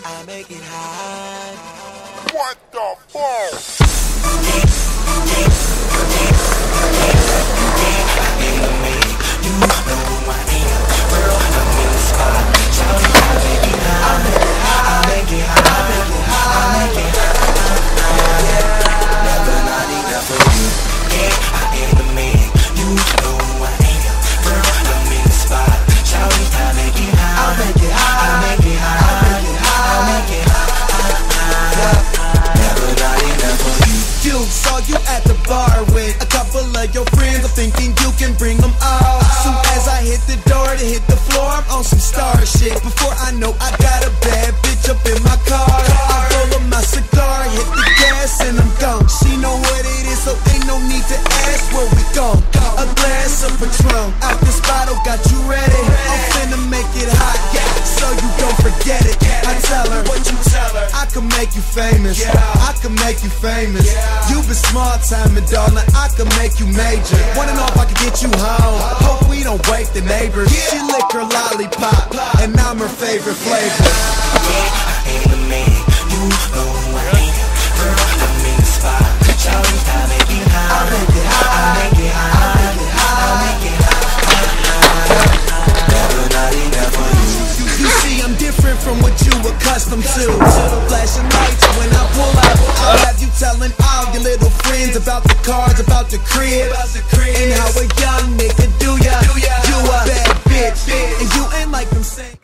I make it hot. What the fuck? Saw you at the bar with a couple of your friends. I'm thinking you can bring them all. Soon as I hit the door to hit the floor, I'm on some star shit. Before I know, I got a bad bitch up in my car. I roll up my cigar, hit the gas, and I'm gone. She know what it is, so ain't no need to ask where we gon'. A glass of Patron, out this bottle, got you ready. I'm finna make it hot, yeah, so you don't forget it. I tell her, what you tell her? I can make you famous, I can make you famous. You been small timing, darling, I can make you major. Wanna know if I can get you home? Hope we don't wake the neighbors. She lick her lollipop, and I'm her favorite flavor. I ain't the man, you know who I am. Girl, I'm in the spot. Shawty, I make it hot. I make it hot. I make it hot. I make it hot. I make it hot. Never not enough for you. You see, I'm different from what you accustomed to. Flashing lights when I pull up, I'll have you telling all your little friends about the cars, about the crib, and how a young nigga do ya. You a bad bitch, and you ain't like them saying.